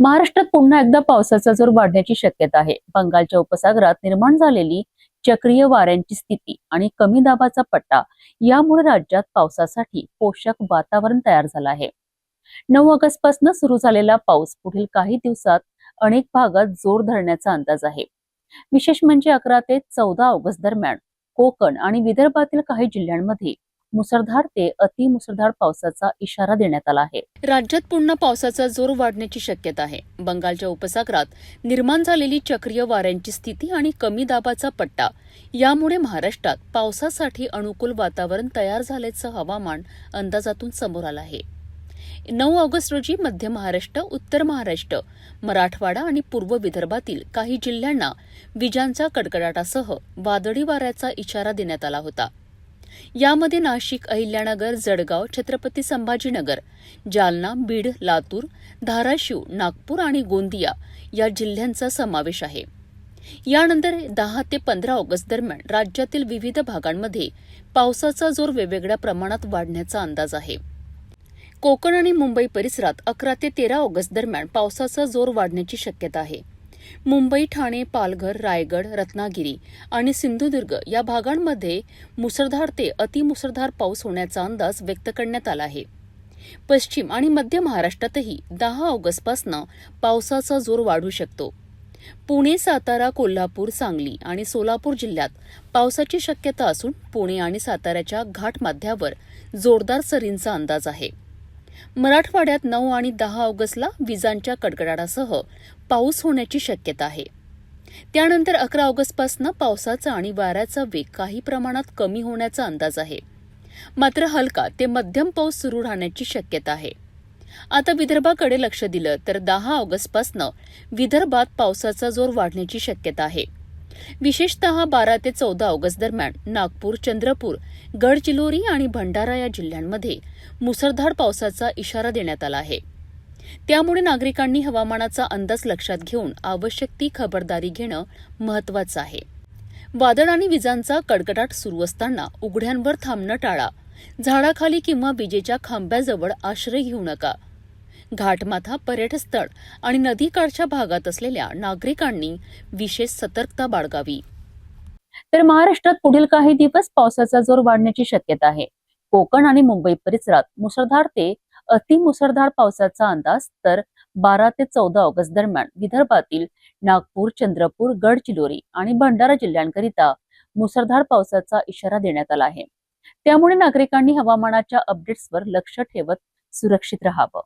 महाराष्ट्रात पुन्हा एकदा पावसाचा जोर वाढण्याची शक्यता आहे। बंगालच्या उपसागरात निर्माण झालेली चक्रीय वाऱ्यांची स्थिती आणि कमी दाबाचा पट्टा यामुळे राज्यात पावसासाठी पोषक वातावरण तयार झालं आहे। 9 ऑगस्ट पासून सुरू झालेला पाऊस पुढील काही दिवसात अनेक भागात जोर धरण्याचा अंदाज आहे। विशेष म्हणजे 11 ते 14 ऑगस्ट दरम्यान कोकण आणि विदर्भातील काही जिल्ह्यांमध्ये मुसळधार ते अतिमुसळधार पावसाचा इशारा देण्यात आला आहे। राज्यात पुन्हा पावसाचा जोर वाढण्याची शक्यता आहे। बंगालच्या उपसागरात निर्माण झालेली चक्रीय वाऱ्यांची स्थिती आणि कमी दाबाचा पट्टा यामुळे महाराष्ट्रात पावसासाठी अनुकूल वातावरण तयार झाल्याचं हवामान अंदाजातून समोर आलं आहे। 9 ऑगस्ट रोजी मध्य महाराष्ट्र, उत्तर महाराष्ट्र, मराठवाडा आणि पूर्व विदर्भातील काही जिल्ह्यांना विजांच्या कडकडाटासह वादळी वाऱ्याचा इशारा देण्यात आला होता। यामध्ये नाशिक, अहिल्यानगर, जळगाव, छत्रपती संभाजीनगर, जालना, बीड, लातूर, धाराशिव, नागपूर आणि गोंदिया या जिल्ह्यांचा समावेश आहे। यानंतर 10 ते 15 ऑगस्ट दरम्यान राज्यातील विविध भागांमध्ये पावसाचा जोर वेगवेगळ्या प्रमाणात वाढण्याचा अंदाज आहे। कोकण आणि मुंबई परिसरात 11 ते 13 ऑगस्ट दरम्यान पावसाचा जोर वाढण्याची शक्यता आहे। मुंबई, ठाणे, पालघर, रायगड, रत्नागिरी आणि सिंधुदुर्ग या भागांमध्ये मुसळधार ते अतिमुसळधार पाऊस होण्याचा अंदाज व्यक्त करण्यात आला आहे। पश्चिम आणि मध्य महाराष्ट्रातही 10 ऑगस्टपासून पावसाचा जोर वाढू शकतो। पुणे, सातारा, कोल्हापूर, सांगली आणि सोलापूर जिल्ह्यात पावसाची शक्यता असून पुणे आणि साताऱ्याच्या घाटमाथ्यावर जोरदार सरींचा अंदाज आहे। मराठवाड्यात 9 आणि 10 ऑगस्टला विजांच्या कडकडाटासह पाऊस होण्याची शक्यता आहे। त्यानंतर 11 ऑगस्टपासून पावसाचा आणि वाऱ्याचा वेग काही प्रमाणात कमी होण्याचा अंदाज आहे। मात्र हलका ते मध्यम पाऊस सुरू राहण्याची शक्यता आहे। आता विदर्भाकडे लक्ष दिलं तर 10 ऑगस्टपासून विदर्भात पावसाचा जोर वाढण्याची शक्यता आहे। विशेषतः 12 ते 14 ऑगस्ट दरम्यान नागपूर, चंद्रपूर, गडचिरोली आणि भंडारा या जिल्ह्यांमध्ये मुसळधार पावसाचा इशारा देण्यात आला आहे। त्यामुळे नागरिकांनी हवामानाचा अंदाज लक्षात घेऊन आवश्यक ती खबरदारी घेणं महत्त्वाचं आहे। वादळ आणि विजांचा कडकडाट सुरू असताना उघड्यांवर थांबणं टाळा, झाडाखाली किंवा विजेच्या खांब्याजवळ आश्रय घेऊ नका। घाटमाथा, पर्यटनस्थळ आणि नदीकाठच्या भागात असलेल्या नागरिकांनी विशेष सतर्कता बाळगावी। तर महाराष्ट्रात पुढील काही दिवस पावसाचा जोर वाढण्याची शक्यता आहे। कोकण आणि मुंबई परिसरात मुसळधार ते अतिमुसळधार पावसाचा अंदाज, तर 12 ते 14 ऑगस्ट दरम्यान विदर्भातील नागपूर, चंद्रपूर, गडचिरोली आणि भंडारा जिल्ह्यांकरिता मुसळधार पावसाचा इशारा देण्यात आला आहे। त्यामुळे नागरिकांनी हवामानाच्या अपडेट्सवर लक्ष ठेवत सुरक्षित राहावं।